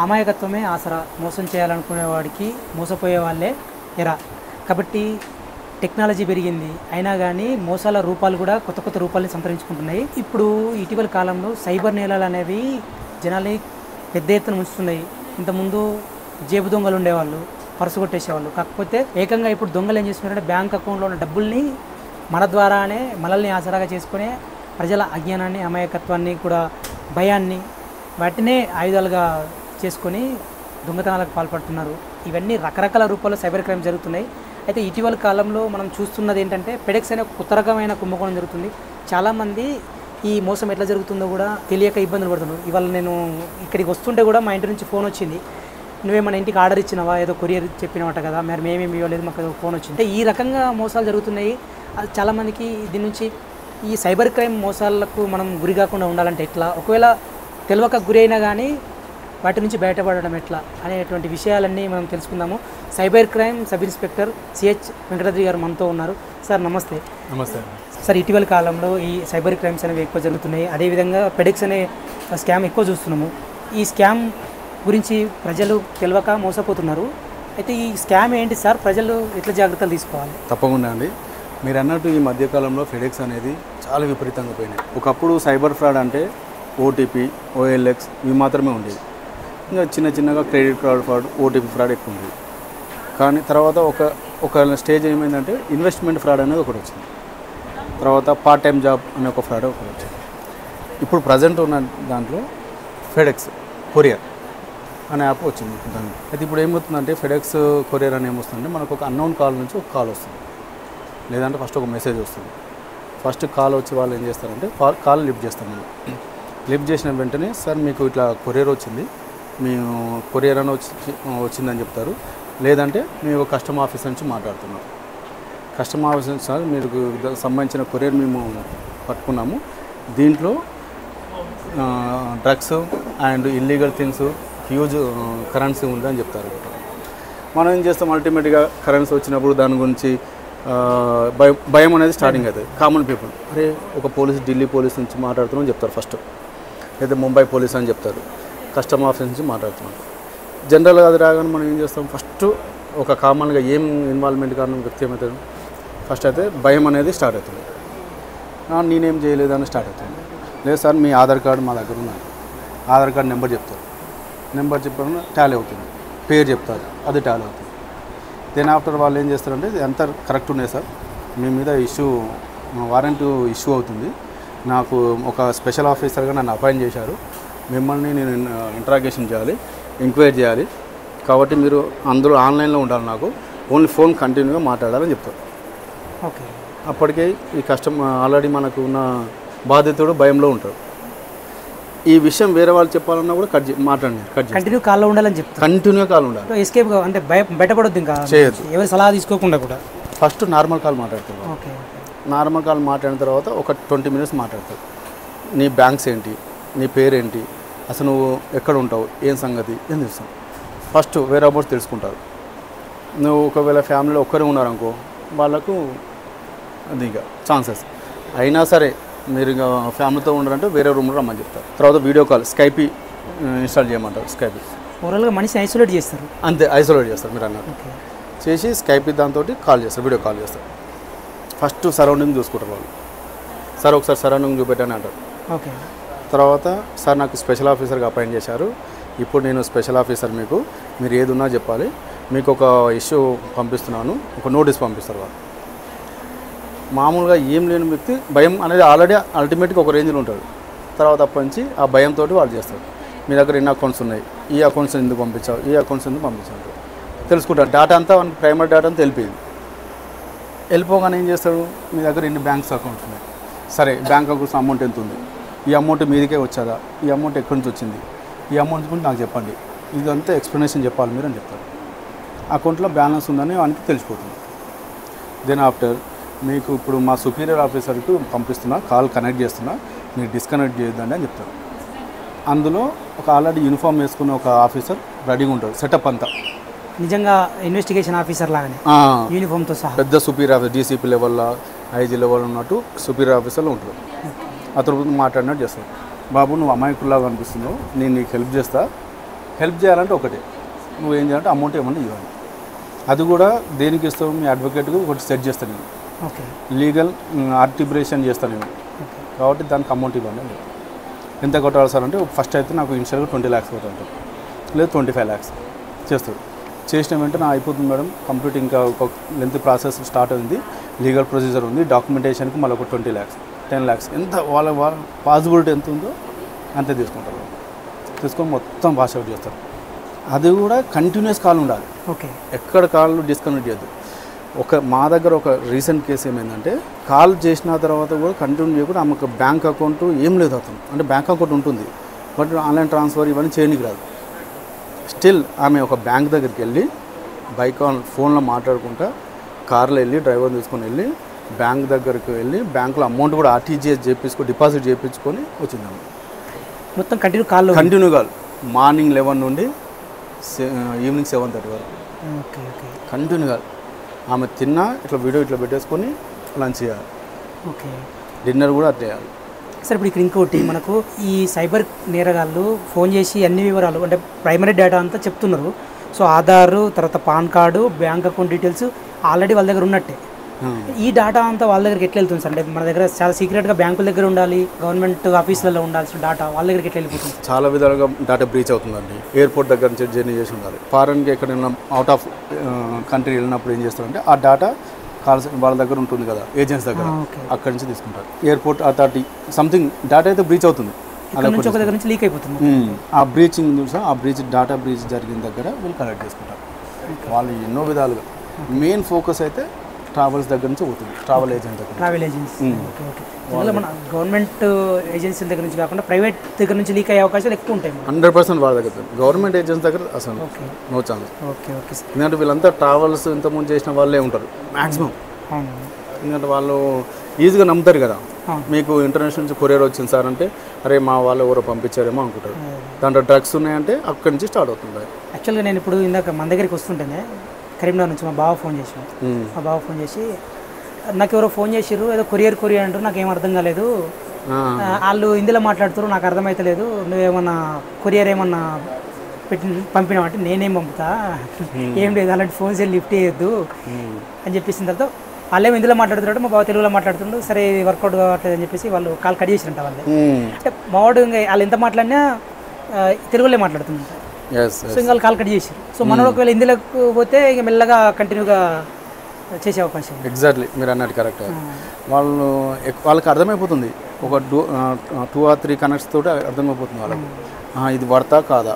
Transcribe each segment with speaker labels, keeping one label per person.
Speaker 1: అమాయకత్వమే ఆసరా, మోసం చేయాలనుకునే వాడికి మోసపోయే వాళ్ళే ఎరా. కాబట్టి టెక్నాలజీ పెరిగింది, అయినా కానీ మోసాల రూపాలు కూడా కొత్త కొత్త రూపాలని సంతరించుకుంటున్నాయి. ఇప్పుడు ఇటీవల కాలంలో సైబర్ నేరాలు అనేవి జనాల్ని పెద్ద ఎత్తున ఉంచుతున్నాయి. ఇంతకుముందు జేబు దొంగలు ఉండేవాళ్ళు, పర్సు కొట్టేసేవాళ్ళు. కాకపోతే ఏకంగా ఇప్పుడు దొంగలు ఏం చేస్తున్నారంటే బ్యాంక్ అకౌంట్లో ఉన్న డబ్బుల్ని మన ద్వారానే మనల్ని ఆసరాగా చేసుకునే ప్రజల అజ్ఞానాన్ని, అమాయకత్వాన్ని కూడా, భయాన్ని, వాటినే ఆయుధాలుగా చేసుకొని దొంగతనాలకు పాల్పడుతున్నారు. ఇవన్నీ రకరకాల రూపాల్లో సైబర్ క్రైమ్ జరుగుతున్నాయి. అయితే ఇటీవల కాలంలో మనం చూస్తున్నది ఏంటంటే ఫెడెక్స్ అనే ఒక కొత్త రకమైన కుంభకోణం జరుగుతుంది. చాలామంది ఈ మోసం ఎట్లా జరుగుతుందో కూడా తెలియక ఇబ్బందులు పడుతున్నారు. ఇవాళ నేను ఇక్కడికి వస్తుంటే కూడా మా ఇంటి నుంచి ఫోన్ వచ్చింది, నువ్వే మన ఇంటికి ఆర్డర్ ఇచ్చినావా, ఏదో కొరియర్ చెప్పినమాట కదా, మరి మేమేమి ఇవ్వలేదు, మాకు ఏదో ఫోన్ వచ్చింది. అంటే ఈ రకంగా మోసాలు జరుగుతున్నాయి. అది చాలామందికి దీని నుంచి ఈ సైబర్ క్రైమ్ మోసాలకు మనం గురి కాకుండా ఉండాలంటే ఎట్లా, ఒకవేళ తెలియక గురి అయినా కానీ వాటి నుంచి బయటపడడం ఎట్లా అనేటువంటి విషయాలన్నీ మనం తెలుసుకుందాము. Cyber crime sub inspector CH Venkatadri గారు మనతో ఉన్నారు. సార్ నమస్తే.
Speaker 2: నమస్తే
Speaker 1: సార్, ఇటీవల కాలంలో ఈ సైబర్ క్రైమ్స్ అనేవి ఎక్కువ జరుగుతున్నాయి. అదేవిధంగా ఫెడెక్స్ అనే స్కామ్ ఎక్కువ చూస్తున్నాము. ఈ స్కామ్ గురించి ప్రజలు తెలియక మోసపోతున్నారు. అయితే ఈ స్కామ్ ఏంటి సార్, ప్రజలు ఎట్లా జాగ్రత్తలు తీసుకోవాలి?
Speaker 2: తప్పకుండా అండి. మీరు అన్నట్టు ఈ మధ్యకాలంలో ఫెడెక్స్ అనేది చాలా విపరీతంగా పోయినాయి. ఒకప్పుడు సైబర్ ఫ్రాడ్ అంటే ఓటీపీ, ఓఎల్ఎక్స్ ఇవి మాత్రమే ఉండేవి. ఇంకా చిన్నగా credit card fraud, OTP fraud ఎక్కువ ఉండేది. కానీ తర్వాత ఒక స్టేజ్ ఏమైందంటే ఇన్వెస్ట్మెంట్ ఫ్రాడ్ అనేది ఒకటి వచ్చింది. తర్వాత పార్ట్ టైం జాబ్ అనే ఒక ఫ్రాడ్ ఒకటి వచ్చింది. ఇప్పుడు ప్రజెంట్ ఉన్న దాంట్లో ఫెడెక్స్ కొరియర్ అనే యాప్ వచ్చింది దానికి. అయితే ఇప్పుడు ఏమవుతుందంటే ఫెడెక్స్ కొరియర్ అని ఏమొస్తుందంటే మనకు ఒక అన్నోన్ కాల్ నుంచి ఒక కాల్ వస్తుంది, లేదంటే ఫస్ట్ ఒక మెసేజ్ వస్తుంది. ఫస్ట్ కాల్ వచ్చి వాళ్ళు ఏం చేస్తారంటే కాల్ లిఫ్ట్ చేస్తాం. మనం లిఫ్ట్ చేసిన వెంటనే సార్ మీకు ఇట్లా కొరియర్ వచ్చింది, మేము కొరియర్ అని వచ్చిందని చెప్తారు. లేదంటే మేము కస్టమర్ ఆఫీస్ నుంచి మాట్లాడుతున్నాం. కస్టమర్ ఆఫీస్ నుంచి సార్ మీకు సంబంధించిన కొరియర్ మేము పట్టుకున్నాము, దీంట్లో drugs and illegal things, huge currency ఉందని చెప్తారు. మనం ఏం చేస్తాం, అల్టిమేట్గా కరెన్సీ వచ్చినప్పుడు దాని గురించి భయం అనేది స్టార్టింగ్ అవుతుంది. కామన్ పీపుల్ అరే ఒక పోలీస్ ఢిల్లీ పోలీస్ నుంచి మాట్లాడుతున్నాం చెప్తారు ఫస్ట్, లేదా ముంబై పోలీస్ అని చెప్తారు, కస్టమర్ ఆఫీస్ నుంచి మాట్లాడుతున్నాం. జనరల్గా అది రాగానే మనం ఏం చేస్తాం, ఫస్ట్ ఒక కామన్గా ఏం ఇన్వాల్వ్మెంట్ కారణం వ్యక్తి ఏమవుతుంది, ఫస్ట్ అయితే భయం అనేది స్టార్ట్ అవుతుంది. నేనేం చేయలేదని స్టార్ట్ అవుతుంది. లేదు సార్ మీ ఆధార్ కార్డు మా దగ్గర ఉన్నది, ఆధార్ కార్డు నెంబర్ చెప్తారు, నెంబర్ చెప్పడం టాలీ అవుతుంది, పేరు చెప్తారు, అది టాలీ అవుతుంది. దెన్ ఆఫ్టర్ వాళ్ళు ఏం చేస్తారంటే ఎంత కరెక్ట్ ఉన్నాయి సార్, మీ మీద వారెంట్ ఇష్యూ అవుతుంది, నాకు ఒక స్పెషల్ ఆఫీసర్గా నన్ను అపాయింట్ చేశారు, మిమ్మల్ని నేను ఇంట్రాగేషన్ చేయాలి, ఎంక్వైరీ చేయాలి, కాబట్టి మీరు అందరూ ఆన్లైన్లో ఉండాలి, నాకు ఓన్లీ ఫోన్ కంటిన్యూగా మాట్లాడాలని చెప్తారు.
Speaker 1: ఓకే,
Speaker 2: అప్పటికే ఈ కస్టమర్ ఆల్రెడీ మనకు ఉన్న బాధితుడు భయంలో ఉంటాడు. ఈ విషయం వేరే వాళ్ళు చెప్పాలన్నా కూడా
Speaker 1: కంటిన్యూ కాల్లో ఉండాలని చెప్తారు.
Speaker 2: కంటిన్యూగా కాల్ ఉండాలి,
Speaker 1: ఎస్కేప్ అంటే బయటపడొద్దు, ఇంకా
Speaker 2: చేయొద్దు,
Speaker 1: ఎవరి సలహా తీసుకోకుండా కూడా.
Speaker 2: ఫస్ట్ నార్మల్ కాల్ మాట్లాడతారు.
Speaker 1: ఓకే,
Speaker 2: నార్మల్ కాల్ మాట్లాడిన తర్వాత ఒక 20 minutes మాట్లాడతారు. నీ బ్యాంక్స్ ఏంటి, నీ పేరేంటి, అసలు నువ్వు ఎక్కడ ఉంటావు, ఏం సంగతి ఏం తెలుస్తావు, ఫస్ట్ వేరే అబౌట్స్ తెలుసుకుంటారు. నువ్వు ఒకవేళ ఫ్యామిలీలో ఒక్కరే ఉన్నారనుకో వాళ్ళకు అది ఇంకా ఛాన్సెస్ అయినా సరే మీరు ఇంకా ఫ్యామిలీతో ఉండాలంటే వేరే రూమ్లో రమ్మని చెప్తారు. తర్వాత వీడియో కాల్ స్కైపీ ఇన్స్టాల్ చేయమంటారు. స్కైపీ
Speaker 1: ఓవరాల్గా మనిషిని ఐసోలేట్ చేస్తారు,
Speaker 2: అంతే ఐసోలేట్ చేస్తారు. మీరు అన్నారు చేసి స్కైపీ దాంతో కాల్ చేస్తారు, వీడియో కాల్ చేస్తారు. ఫస్ట్ సరౌండింగ్ చూసుకుంటారు వాళ్ళు, సార్ ఒకసారి సరౌండింగ్ చూపెట్టని అంటారు.
Speaker 1: ఓకే,
Speaker 2: తర్వాత సార్ నాకు స్పెషల్ ఆఫీసర్గా అపాయింట్ చేశారు, ఇప్పుడు నేను స్పెషల్ ఆఫీసర్, మీరు ఏది ఉన్నా చెప్పాలి, మీకు ఒక ఇష్యూ పంపిస్తున్నాను, ఒక నోటీస్ పంపిస్తారు. వాళ్ళు మామూలుగా ఏం లేని వ్యక్తి భయం అనేది ఆల్రెడీ అల్టిమేట్గా ఒక రేంజ్లో ఉంటాడు. తర్వాత అప్పటి నుంచి ఆ భయంతో వాళ్ళు చేస్తారు, మీ దగ్గర ఎన్ని అకౌంట్స్ ఉన్నాయి, ఈ అకౌంట్స్ ఎందుకు పంపించావు, ఈ అకౌంట్స్ ఎందుకు పంపించావు తెలుసుకుంటారు. డేటా అంతా ప్రైమరీ డేటా అంతా వెళ్ళిపోగానే ఏం చేస్తాడు, మీ దగ్గర ఎన్ని బ్యాంక్స్ అకౌంట్స్ ఉన్నాయి, సరే బ్యాంక్ అకౌంట్స్ అమౌంట్ ఎంత ఉంది, ఈ అమౌంట్ మీదికే వచ్చాదా, ఈ అమౌంట్ ఎక్కడి నుంచి వచ్చింది, ఈ అమౌంట్ గురించి నాకు చెప్పండి, ఇదంతా ఎక్స్ప్లెనేషన్ చెప్పాలి మీరు అని చెప్తారు. అకౌంట్లో బ్యాలెన్స్ ఉందని వానికి తెలిసిపోతుంది. దెన్ ఆఫ్టర్ మీకు ఇప్పుడు మా సుపీరియర్ ఆఫీసర్కి పంపిస్తున్నా, కాల్ కనెక్ట్ చేస్తున్నా, మీరు డిస్కనెక్ట్ చేయొద్దండి అని చెప్తారు. అందులో ఒక ఆల్రెడీ యూనిఫామ్ వేసుకున్న ఒక ఆఫీసర్ రెడీగా ఉంటాడు, సెటప్ అంతా
Speaker 1: నిజంగా ఇన్వెస్టిగేషన్ ఆఫీసర్ లాగానే యూనిఫామ్తో సహా.
Speaker 2: పెద్ద సుపీరియర్ ఆఫీసర్ డీసీపీ లెవెల్లో, ఐజీ లెవెల్ ఉన్నట్టు సుపీరియర్ ఆఫీసర్లో ఉంటాడు. అతను మాట్లాడినట్టు చేస్తాడు, బాబు నువ్వు అమాయకుల్లాగా అనిపిస్తున్నావు, నేను నీకు హెల్ప్ చేస్తా, హెల్ప్ చేయాలంటే ఒకటే, నువ్వు ఏం చేయాలంటే అమౌంట్ ఏమన్నా ఇవ్వాలి. అది కూడా దేనికి ఇస్తావు, మీ అడ్వకేట్కి ఒకటి సెట్ చేస్తాను నేను,
Speaker 1: ఓకే
Speaker 2: లీగల్ ఆర్టిబ్రేషన్ చేస్తాను నేను, కాబట్టి దానికి అమౌంట్ ఇవ్వండి అని. ఎంత కొట్టాలి సార్ అంటే ఫస్ట్ అయితే నాకు ఇనిషియల్గా 20 lakhs కొట్టాలి, లేదు 25 lakhs చేస్తాడు. చేసిన వెంటనే అయిపోతుంది మేడం, కంప్లీట్ ఇంకా ఒక లెంత్ ప్రాసెస్ స్టార్ట్ అయింది, లీగల్ ప్రొసీజర్ ఉంది, డాక్యుమెంటేషన్కి మళ్ళీ ఒక 20 lakhs 10 lakhs ఎంత వాళ్ళ పాసిబిలిటీ ఎంత ఉందో అంతే తీసుకుంటారు. తీసుకొని మొత్తం పాస్ అవుట్ చేస్తారు. అది కూడా కంటిన్యూస్ కాల్ ఉండాలి,
Speaker 1: ఓకే
Speaker 2: ఎక్కడ కాల్ డిస్కనెక్ట్ చేయద్దు. మా దగ్గర ఒక రీసెంట్ కేసు ఏమైందంటే కాల్ చేసిన తర్వాత కూడా కంటిన్యూ చేయకుండా ఆమెకు బ్యాంక్ అకౌంట్ ఏం లేదు అతను, అంటే బ్యాంక్ అకౌంట్ ఉంటుంది బట్ ఆన్లైన్ ట్రాన్స్ఫర్ ఇవన్నీ చేయడానికి రాదు. స్టిల్ ఆమె ఒక బ్యాంక్ దగ్గరికి వెళ్ళి బైక్ ఫోన్లో మాట్లాడుకుంటా కార్లో వెళ్ళి డ్రైవర్ తీసుకొని వెళ్ళి బ్యాంక్ దగ్గరికి వెళ్ళి బ్యాంకులో అమౌంట్ కూడా ఆర్టీజీఎస్ డిపాజిట్ చేయించుకొని వచ్చిందాము.
Speaker 1: మొత్తం కంటిన్యూ కాల్ మార్నింగ్ 11 నుండి ఈవినింగ్ 7:30 వరకు ఓకే ఓకే
Speaker 2: కంటిన్యూ కాల్. ఆమె తిన్నా ఇట్లా వీడియో ఇట్లా పెట్టేసుకొని లంచ్ చేయాలి,
Speaker 1: ఓకే
Speaker 2: డిన్నర్ కూడా అట్లా చేయాలి.
Speaker 1: సార్ ఇప్పుడు ఇక్కడ ఇంకోటి మనకు ఈ సైబర్ నేరగాళ్ళు ఫోన్ చేసి అన్ని వివరాలు అంటే ప్రైమరీ డేటా అంతా చెప్తున్నారు. సో ఆధారు, తర్వాత pan card, bank account details already వాళ్ళ దగ్గర ఉన్నట్టే. ఈ డేటా అంతా వాళ్ళ దగ్గరికి ఎట్లా వెళ్తుంది సార్? అంటే మన దగ్గర చాలా సీక్రెట్గా బ్యాంకుల దగ్గర ఉండాలి, గవర్నమెంట్ ఆఫీసులలో ఉండాల్సిన డేటా వాళ్ళ దగ్గరికి ఎట్లా వెళ్ళిపోతుంది?
Speaker 2: చాలా విధాలుగా డేటా బ్రీచ్ అవుతుందండి. ఎయిర్పోర్ట్ దగ్గర నుంచి జర్నీ చేసి ఉండాలి, ఫారెన్కి ఎక్కడైనా అవుట్ ఆఫ్ కంట్రీ వెళ్ళినప్పుడు ఏం చేస్తారంటే ఆ డేటా కాల్స్ వాళ్ళ దగ్గర ఉంటుంది కదా, ఏజెంట్స్ దగ్గర, అక్కడి నుంచి తీసుకుంటారు. ఎయిర్పోర్ట్ అథారిటీ సంథింగ్ డేటా అయితే బ్రీచ్ అవుతుంది,
Speaker 1: ఒక దగ్గర నుంచి లీక్ అయిపోతుంది.
Speaker 2: ఆ బ్రీచింగ్ చూసా, ఆ బ్రీచ్ డేటా బ్రీచ్ జరిగిన దగ్గర వీళ్ళు కలెక్ట్ చేసుకుంటారు. వాళ్ళు ఎన్నో విధాలుగా మెయిన్ ఫోకస్ అయితే ట్రావెల్స్ దగ్గర నుంచి పోతుంది, ట్రావెల్
Speaker 1: ఏజెన్సీ. Okay okay. అందులో మన గవర్నమెంట్ ఏజెన్సీల దగ్గర నుంచి కాకుండా ప్రైవేట్ దగ్గర నుంచి లీక్ అయ్యే అవకాశాలు ఎక్కువ ఉంటాయి.
Speaker 2: 100% వాళ్ళ దగ్గర, గవర్నమెంట్ ఏజెన్సీ దగ్గర అసలు no chance.
Speaker 1: Okay okay sir.
Speaker 2: ఎందుకంటే వీళ్ళంతా ట్రావెల్స్ ఇంతకుముందు చేసిన వాళ్ళే ఉంటారు మ్యాక్సిమం. ఎందుకంటే వాళ్ళు ఈజీగా నమ్ముతారు కదా, మీకు ఇంటర్నేషనల్ నుంచి కొరియర్ వచ్చింది సార్ అంటే అరే మా వాళ్ళు ఎవరో పంపించారేమో అనుకుంటారు. దాంట్లో డ్రగ్స్ ఉన్నాయంటే అక్కడి నుంచి స్టార్ట్ అవుతుంది.
Speaker 1: యాక్చువల్గా నేను ఇప్పుడు ఇందాక మన దగ్గరికి వస్తుంటేనే కరీంనగర్ నుంచి మా బావ ఫోన్ చేసాను. మా బావ ఫోన్ చేసి నాకు ఎవరో ఫోన్ చేసిర్రు, ఏదో కొరియర్ అంటారు, నాకు ఏం అర్థం కాలేదు, వాళ్ళు హిందీలో మాట్లాడుతారు, నాకు అర్థమవుతలేదు, నువ్వేమన్నా కొరియర్ ఏమన్నా పంపినావంటే నేనేం పంపుతా, ఏం లేదు అలాంటి ఫోన్స్ లిఫ్ట్ చేయొద్దు అని చెప్పేసిన తర్వాత వాళ్ళేమో హిందీలో మాట్లాడుతున్నాడు, మా బావ తెలుగులో మాట్లాడుతుండ్రు, సరే వర్కౌట్ కావట్లేదు అని చెప్పేసి వాళ్ళు కాల్ కట్ చేసిరంట. వాళ్ళు అంటే మావాడు ఇంకా వాళ్ళు ఎంత మాట్లాడినా తెలుగులో మాట్లాడుతుందంట. సో ఇంకా వాళ్ళు కాల్ కట్ చేసారు. సో మనోడు ఒకవేళ హిందీలోకి పోతే ఇక మెల్లగా కంటిన్యూగా చేసే అవకాశం.
Speaker 2: ఎగ్జాక్ట్లీ మీరు అన్నట్టు కరెక్ట్. వాళ్ళకి అర్థమైపోతుంది, ఒక 2 or 3 కనెక్ట్స్ తోటి అర్థమైపోతుంది వాళ్ళకి, ఇది వర్తా కాదా,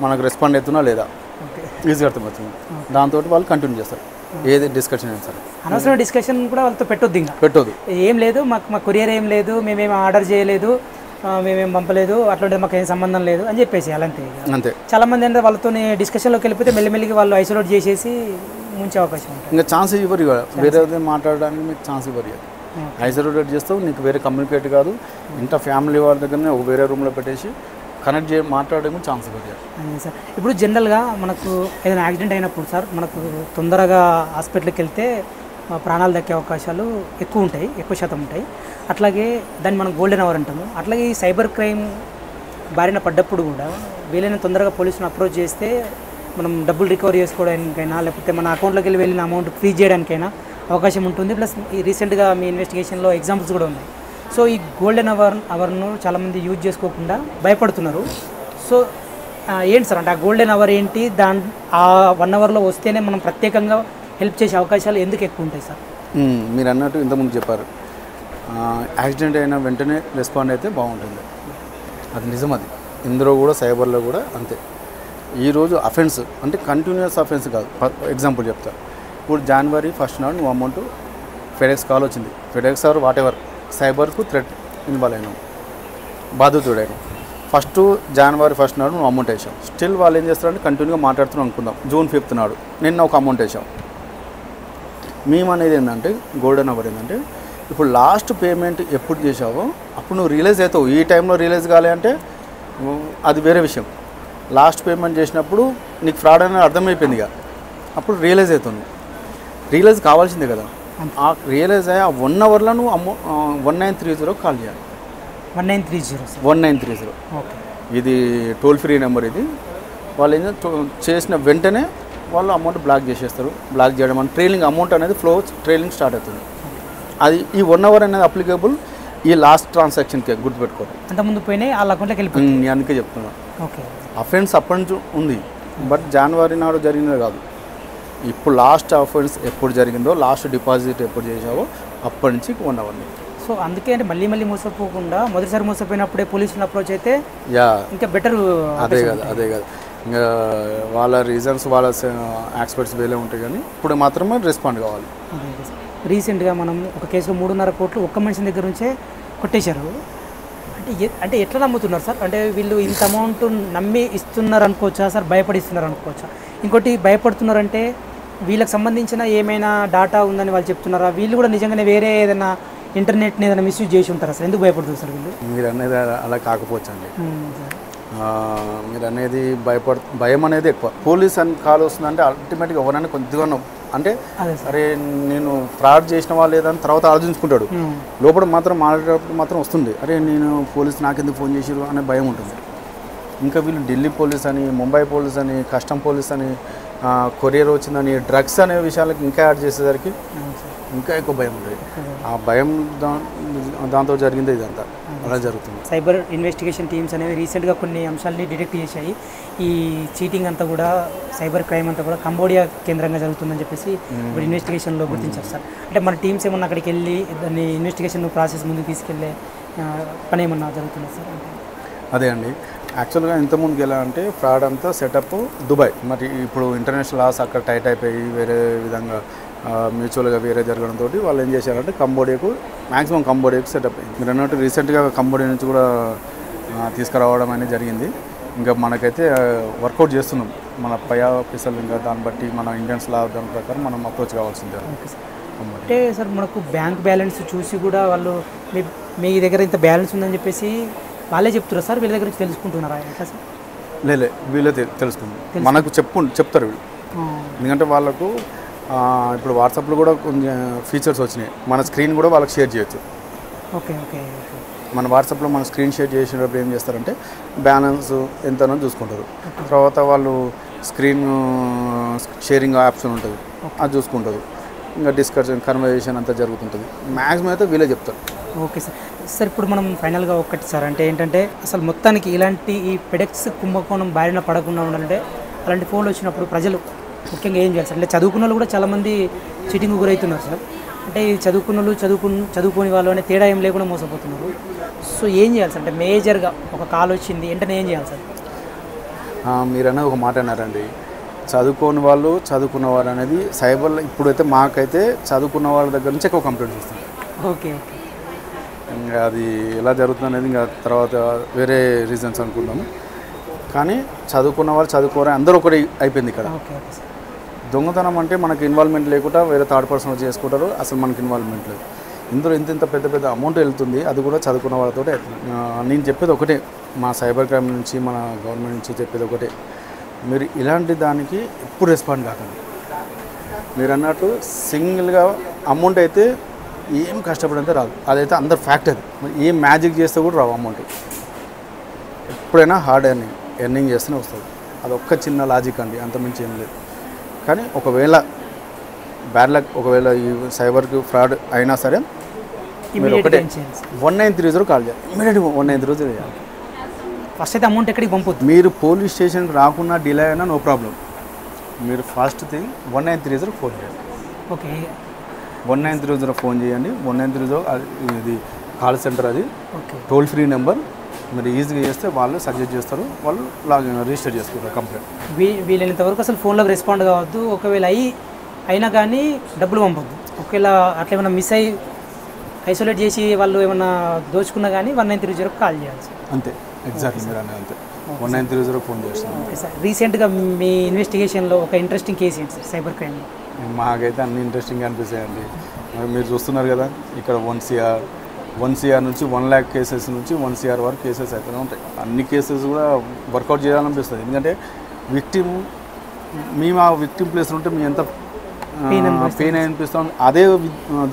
Speaker 2: మనకు రెస్పాండ్ అవుతున్నా లేదా ఈజీగా అర్థమవుతుంది. దాంతో వాళ్ళు కంటిన్యూ చేస్తారు ఏది డిస్కషన్ అయినా సరే.
Speaker 1: అనవసరమైన డిస్కషన్ కూడా వాళ్ళతో పెట్టొద్దు, ఇంకా
Speaker 2: పెట్టొద్దు.
Speaker 1: ఏం లేదు మా కొరియర్ ఏం లేదు, మేమేం ఆర్డర్ చేయలేదు, మేమేం పంపలేదు, అట్లాంటిది మాకు ఏం సంబంధం లేదు అని చెప్పేసి అలాంటి
Speaker 2: అంతే.
Speaker 1: చాలా మంది ఏంటంటే వాళ్ళతో డిస్కషన్లోకి వెళ్ళిపోతే మెల్లిమెల్లిగా వాళ్ళు ఐసోలేట్ చేసేసి ముంచే అవకాశం ఉంటుంది.
Speaker 2: ఇంకా ఛాన్స్ ఇవ్వరు, వేరే మాట్లాడడానికి మీకు ఛాన్స్ ఇవ్వరు. ఐసోలేట్ చేస్తావు, నీకు వేరే కమ్యూనికేట్ కాదు, ఇంత ఫ్యామిలీ వాళ్ళ దగ్గరనే ఒక వేరే రూమ్లో పెట్టేసి కనెక్ట్ మాట్లాడేమో ఛాన్స్ ఇవ్వరు
Speaker 1: సార్. ఇప్పుడు జనరల్గా మనకు ఏదైనా యాక్సిడెంట్ అయినప్పుడు సార్ మనకు తొందరగా హాస్పిటల్కి వెళ్తే ప్రాణాలు దక్కే అవకాశాలు ఎక్కువ శాతం ఉంటాయి. అట్లాగే దాన్ని మనం గోల్డెన్ అవర్ అంటాము. అట్లాగే ఈ సైబర్ క్రైమ్ బారిన పడ్డప్పుడు కూడా వీలైన తొందరగా పోలీసులను అప్రోచ్ చేస్తే మనం డబ్బులు రికవరీ చేసుకోవడానికైనా లేకపోతే మన అకౌంట్లోకి వెళ్ళిన అమౌంట్ ఫ్రీజ్ చేయడానికైనా అవకాశం ఉంటుంది. ప్లస్ ఈ రీసెంట్గా మీ ఇన్వెస్టిగేషన్లో ఎగ్జాంపుల్స్ కూడా ఉన్నాయి. సో ఈ గోల్డెన్ అవర్ను చాలామంది యూజ్ చేసుకోకుండా భయపడుతున్నారు. సో ఏంటి సార్ అంటే ఆ గోల్డెన్ అవర్ ఏంటి, ఆ 1 అవర్లో వస్తేనే మనం ప్రత్యేకంగా హెల్ప్ చేసే అవకాశాలు ఎందుకు ఎక్కువ ఉంటాయి సార్?
Speaker 2: మీరు అన్నట్టు ఇంతకుముందు చెప్పారు, యాక్సిడెంట్ అయిన వెంటనే రెస్పాండ్ అయితే బాగుంటుంది, అది నిజం. అది ఇందులో కూడా సైబర్లో కూడా అంతే. ఈరోజు అఫెన్స్ అంటే కంటిన్యూస్ అఫెన్స్ కాదు. ఎగ్జాంపుల్ చెప్తా, ఇప్పుడు January 1st నాడు నువ్వు అమౌంట్ ఫెడెక్స్ కాల్ వచ్చింది, ఫెడెక్స్ ఆర్ వాట్ ఎవర్ సైబర్కు థ్రెట్ ఇన్వాల్వ్ అయినావు, బాధితుడైనా. ఫస్ట్ January 1st నాడు నువ్వు అమౌంట్ వేసావు, స్టిల్ వాళ్ళు ఏం చేస్తారంటే కంటిన్యూగా మాట్లాడుతున్నావు అనుకుందాం. June 5th నాడు నిన్న ఒక అమౌంట్ వేసావు. మేము అనేది ఏంటంటే గోల్డెన్ అవర్ ఏంటంటే ఇప్పుడు లాస్ట్ పేమెంట్ ఎప్పుడు చేసావో అప్పుడు నువ్వు రియలైజ్ అవుతావు. ఈ టైంలో రియలైజ్ కాలే అంటే అది వేరే విషయం. లాస్ట్ పేమెంట్ చేసినప్పుడు నీకు ఫ్రాడ్ అనేది అర్థమైపోయింది ఇక, అప్పుడు రియలైజ్ అవుతుంది. రియలైజ్ కావాల్సిందే కదా. ఆ రియలైజ్ అయ్యి ఆ 1 అవర్లో నువ్వు 1930 కాల్ చేయాలి.
Speaker 1: 1930
Speaker 2: 1930 ఇది టోల్ ఫ్రీ నెంబర్. ఇది వాళ్ళు ఏం చేసిన వెంటనే వాళ్ళు అమౌంట్ బ్లాక్ చేసేస్తారు. బ్లాక్ చేయడం అంటే ట్రైలింగ్ అమౌంట్ అనేది ఫ్లో ట్రైలింగ్ స్టార్ట్ అవుతుంది. అది ఈ 1 hour అనేది అప్లికేబుల్ ఈ లాస్ట్ ట్రాన్సాక్షన్కి గుర్తుపెట్టుకోవాలి.
Speaker 1: అంతకుముందు పోయినాయి వాళ్ళ అకౌంట్లోకి వెళ్ళిపోయింది.
Speaker 2: నేను అందుకే చెప్తున్నాను.
Speaker 1: ఓకే,
Speaker 2: అఫెన్స్ అప్పటి నుంచి ఉంది, బట్ జనవరి నాడు జరిగినది కాదు. ఇప్పుడు లాస్ట్ అఫెన్స్ ఎప్పుడు జరిగిందో, లాస్ట్ డిపాజిట్ ఎప్పుడు చేసావో అప్పటి నుంచి 1 hour.
Speaker 1: సో అందుకే అంటే మళ్ళీ మళ్ళీ మోసపోకుండా మొదటిసారి మోసపోయినప్పుడే పోలీసులను అప్రోచ్ అయితే
Speaker 2: యా
Speaker 1: ఇంకా బెటర్.
Speaker 2: అదే కదా ఇంకా వాళ్ళ రీజన్స్ వాళ్ళ ఎక్స్పర్ట్స్ వేలే ఉంటాయి, కానీ ఇప్పుడు మాత్రమే రెస్పాండ్ కావాలి.
Speaker 1: రీసెంట్గా మనం ఒక కేసులో 3.5 కోట్లు ఒక్క మనిషి దగ్గర నుంచే కొట్టేశారు. అంటే ఎట్లా నమ్ముతున్నారు సార్? అంటే వీళ్ళు ఇంత అమౌంట్ నమ్మి ఇస్తున్నారు అనుకోవచ్చా సార్? భయపడిస్తున్నారు అనుకోవచ్చా? ఇంకోటి భయపడుతున్నారంటే వీళ్ళకి సంబంధించిన ఏమైనా డాటా ఉందని వాళ్ళు చెప్తున్నారా? వీళ్ళు కూడా నిజంగానే వేరే ఏదైనా ఇంటర్నెట్ని ఏదైనా మిస్యూజ్ చేసి ఉంటారా సార్? ఎందుకు భయపడుతుంది సార్ వీళ్ళు?
Speaker 2: మీరు అనేది అలా కాకపోవచ్చు అండి. మీరు అనేది భయం అనేది ఎక్కువ. పోలీస్ అని కాల్ వస్తుందంటే అల్టిమేట్గా ఎవరైనా కొద్దిగా అంటే అరే నేను ఫ్రాడ్ చేసిన వాళ్ళు లేదని తర్వాత ఆలోచించుకుంటాడు. లోపల మాత్రం మాట్లాడేటప్పుడు మాత్రం వస్తుంది, అరే నేను పోలీస్ నాకెందుకు ఫోన్ చేసిరు అనే భయం ఉంటుంది. ఇంకా వీళ్ళు ఢిల్లీ పోలీస్ అని, ముంబై పోలీస్ అని, కస్టమ్ పోలీస్ అని, కొరియర్ వచ్చిందని, డ్రగ్స్ అనే విషయాలకు ఇంకా యాడ్ చేసేసరికి ఇంకా ఎక్కువ భయం ఉంటుంది. ఆ భయం దాంతో జరిగింది ఇదంతా అలా జరుగుతుంది.
Speaker 1: సైబర్ ఇన్వెస్టిగేషన్ టీమ్స్ అనేవి రీసెంట్గా కొన్ని అంశాలని డిటెక్ట్ చేశాయి. ఈ చీటింగ్ అంతా కూడా, సైబర్ క్రైమ్ అంతా కూడా కంబోడియా కేంద్రంగా జరుగుతుందని చెప్పేసి ఇప్పుడు ఇన్వెస్టిగేషన్లో గుర్తించారు సార్. అంటే మన టీమ్స్ ఏమన్నా అక్కడికి వెళ్ళి దాన్ని ఇన్వెస్టిగేషన్ ప్రాసెస్ ముందుకు తీసుకెళ్లే పని ఏమన్నా జరుగుతుంది సార్?
Speaker 2: అదే అండి, యాక్చువల్గా ఇంతకుముందుకు ఎలా అంటే ఫ్రాడ్ అంతా సెటప్ దుబాయ్. మరి ఇప్పుడు ఇంటర్నేషనల్ లాస్ అక్కడ టైట్ అయిపోయి వేరే విధంగా మ్యూచువల్గా వేరే జరగడంతో వాళ్ళు ఏం చేశారంటే మ్యాక్సిమం కంబోడియాకు సెటప్ అయింది. మీరు అన్నట్టు రీసెంట్గా కంబోడియా నుంచి కూడా తీసుకురావడం అనేది జరిగింది. ఇంకా మనకైతే వర్కౌట్ చేస్తున్నాం మన పై ఆఫీసర్లు. ఇంకా దాన్ని బట్టి మన ఇండియన్స్ లా దాని ప్రకారం మనం అప్రోచ్ కావాల్సిందే.
Speaker 1: అంటే సార్ మనకు బ్యాంక్ బ్యాలెన్స్ చూసి కూడా వాళ్ళు మీ దగ్గర ఇంత బ్యాలెన్స్ ఉందని చెప్పేసి వాళ్ళే చెప్తారా సార్? వీళ్ళ దగ్గర నుంచి తెలుసుకుంటున్నారా ఎట్లా సార్?
Speaker 2: లేలే, వీళ్ళే తెలుసుకుంటారు, మనకు చెప్తారు వీళ్ళు. ఎందుకంటే వాళ్ళకు ఇప్పుడు వాట్సాప్లో కూడా కొంచెం ఫీచర్స్ వచ్చినాయి, మన స్క్రీన్ కూడా వాళ్ళకి షేర్ చేయొచ్చు.
Speaker 1: ఓకే ఓకే
Speaker 2: మన వాట్సాప్లో మన స్క్రీన్ షేర్ చేసేటప్పుడు ఏం చేస్తారంటే బ్యాలెన్స్ ఎంతనో చూసుకుంటారు. తర్వాత వాళ్ళు స్క్రీన్ షేరింగ్ ఆప్షన్ ఉంటుంది, అది చూసుకుంటారు. ఇంకా డిస్కషన్ కన్వర్జేషన్ అంతా జరుగుతుంటుంది. మ్యాక్సిమం అయితే వీళ్ళే చెప్తారు.
Speaker 1: Okay sir. సార్ ఇప్పుడు మనం ఫైనల్గా ఒక్కటి సార్, అంటే ఏంటంటే అసలు మొత్తానికి ఇలాంటి ఈ పెడెక్స్ కుంభకోణం బారిన పడకుండా ఉండాలంటే అలాంటి ఫోన్లు వచ్చినప్పుడు ప్రజలు ముఖ్యంగా ఏం చేయాలి సార్? అంటే చదువుకున్న వాళ్ళు కూడా చాలామంది చీటింగ్ గురవుతున్నారు సార్. అంటే ఈ చదువుకున్న వాళ్ళు చదువుకోని వాళ్ళు అనే తేడా ఏం లేకుండా మోసపోతున్నారు. సో ఏం చేయాలి సార్? అంటే మేజర్గా ఒక కాల్ వచ్చింది వెంటనే ఏం చేయాలి సార్?
Speaker 2: మీరన్నా ఒక మాట అన్నారండి, చదువుకోని వాళ్ళు చదువుకున్నవారు అనేది సైబర్లో ఇప్పుడైతే మాకైతే చదువుకున్న వాళ్ళ దగ్గర నుంచి ఎక్కువ కంప్లైంట్స్ వస్తుంది.
Speaker 1: Okay okay.
Speaker 2: ఇంకా అది ఎలా జరుగుతుంది అనేది ఇంకా తర్వాత వేరే రీజన్స్ అనుకుందాము. కానీ చదువుకున్న వాళ్ళు చదువుకోరా అందరూ ఒకటి అయిపోయింది ఇక్కడ. దొంగతనం అంటే మనకి ఇన్వాల్వ్మెంట్ లేకుండా వేరే థర్డ్ పర్సన్ వచ్చి చేసుకుంటారు, అసలు మనకి ఇన్వాల్వ్మెంట్ లేదు. ఇందులో ఇంత పెద్ద అమౌంట్ వెళ్తుంది, అది కూడా చదువుకున్న వాళ్ళతో. నేను చెప్పేది ఒకటే, మా సైబర్ క్రైమ్ నుంచి మన గవర్నమెంట్ నుంచి చెప్పేది ఒకటే, మీరు ఇలాంటి దానికి ఎప్పుడు రెస్పాండ్ కాకండి. మీరు అన్నట్టు సింగిల్గా అమౌంట్ అయితే ఏం కష్టపడితే రాదు, అదైతే అందరు ఫ్యాక్ట్. అది ఏం మ్యాజిక్ చేస్తే కూడా రావు అమౌంట్. ఎప్పుడైనా హార్డ్ ఎర్నింగ్ చేస్తూనే వస్తుంది. అది ఒక్క చిన్న లాజిక్ అండి, అంతమించి ఏం లేదు. కానీ ఒకవేళ బ్యాడ్ లక్, ఒకవేళ ఈ సైబర్కి ఫ్రాడ్ అయినా సరే మీరు ఒకటే 1930 కాల్ చేయాలి. ఇమీడియట్గా 1930 చేయాలి.
Speaker 1: ఫస్ట్ అయితే అమౌంట్ ఎక్కడికి పంపొద్దు.
Speaker 2: మీరు పోలీస్ స్టేషన్కి రాకుండా డిలే అయినా నో ప్రాబ్లం. మీరు ఫస్ట్ థింగ్ 1930 ఫోన్ చేయాలి.
Speaker 1: ఓకే,
Speaker 2: 1930 ఫోన్ చేయండి. 1930 ఇది కాల్ సెంటర్, అది టోల్ ఫ్రీ నెంబర్. మీరు ఈజీగా చేస్తే వాళ్ళు సజెస్ట్ చేస్తారు, వాళ్ళు రిజిస్టర్ చేసుకుంటారు కంప్లైంట్.
Speaker 1: వీలైనంత వరకు అసలు ఫోన్లోకి రెస్పాండ్ కావద్దు. ఒకవేళ అయినా కానీ డబ్బులు పంపొద్దు. ఒకవేళ అట్లా ఏమైనా మిస్ అయ్యి ఐసోలేట్ చేసి వాళ్ళు ఏమైనా దోచుకున్నా కానీ 1930 కాల్ చేయాలి.
Speaker 2: అంతే, ఎగ్జాక్ట్లీ మీరు అనే అంతే. 1930 ఫోన్ చేస్తాను.
Speaker 1: Okay sir. రీసెంట్గా మీ ఇన్వెస్టిగేషన్లో ఒక ఇంట్రెస్టింగ్ కేసు ఏంటి సార్ సైబర్ క్రైమ్?
Speaker 2: మాకైతే అన్ని ఇంట్రెస్టింగ్గా అనిపిస్తాయండి. మీరు చూస్తున్నారు కదా, ఇక్కడ 1 CR నుంచి 1 lakh కేసెస్ నుంచి 1 CR వరకు కేసెస్ అయితేనే ఉంటాయి. అన్ని కేసెస్ కూడా వర్కౌట్ చేయాలనిపిస్తుంది. ఎందుకంటే మేము ఆ విక్టిమ్ ప్లేస్లో ఉంటే మేము ఎంత పెయిన్ అనిపిస్తాం, అదే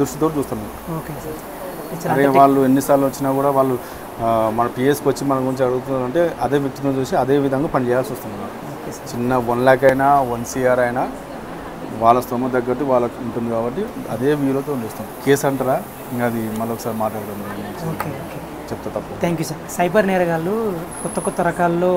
Speaker 2: దృష్టితో చూస్తున్నాం. అదే వాళ్ళు ఎన్నిసార్లు వచ్చినా కూడా వాళ్ళు మన పిఎస్కి వచ్చి మన గురించి అడుగుతున్నారంటే అదే వ్యక్తిని చూసి అదే విధంగా పని చేయాల్సి వస్తుంది. చిన్న 1 lakh అయినా 1 CR అయినా వాళ్ళ స్తోమత తగ్గట్టు వాళ్ళకి ఉంటుంది కాబట్టి అదే వ్యూలోతో ఉండిస్తాం. కేసు అంటారా ఇంకా అది మళ్ళీ ఒకసారి మాట్లాడదాం.
Speaker 1: ఓకే ఓకే
Speaker 2: చెప్తా తప్పు.
Speaker 1: Thank you sir. సైబర్ నేరగాళ్ళు కొత్త రకాల్లో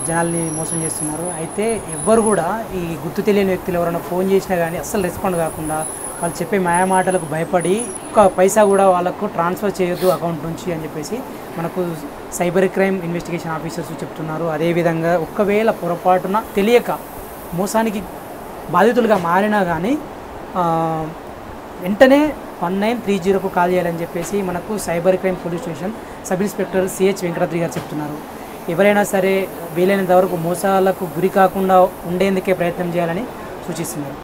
Speaker 1: జనాల్ని మోసం చేస్తున్నారు. అయితే ఎవ్వరు కూడా ఈ గుర్తు తెలియని వ్యక్తులు ఎవరైనా ఫోన్ చేసినా కానీ అస్సలు రెస్పాండ్ కాకుండా వాళ్ళు చెప్పే మాయమాటలకు భయపడి ఒక్క పైసా కూడా వాళ్ళకు ట్రాన్స్ఫర్ చేయొద్దు అకౌంట్ నుంచి అని చెప్పేసి మనకు సైబర్ క్రైమ్ ఇన్వెస్టిగేషన్ ఆఫీసర్స్ చెప్తున్నారు. అదేవిధంగా ఒక్కవేళ పొరపాటున తెలియక మోసానికి బాధితులుగా మారినా కానీ వెంటనే 1930కు కాల్ చేయాలని చెప్పేసి మనకు cyber crime police station sub inspector CH Venkatadri గారు చెప్తున్నారు. ఎవరైనా సరే వీలైనంత వరకు మోసాలకు గురి కాకుండా ఉండేందుకే ప్రయత్నం చేయాలని సూచిస్తున్నారు.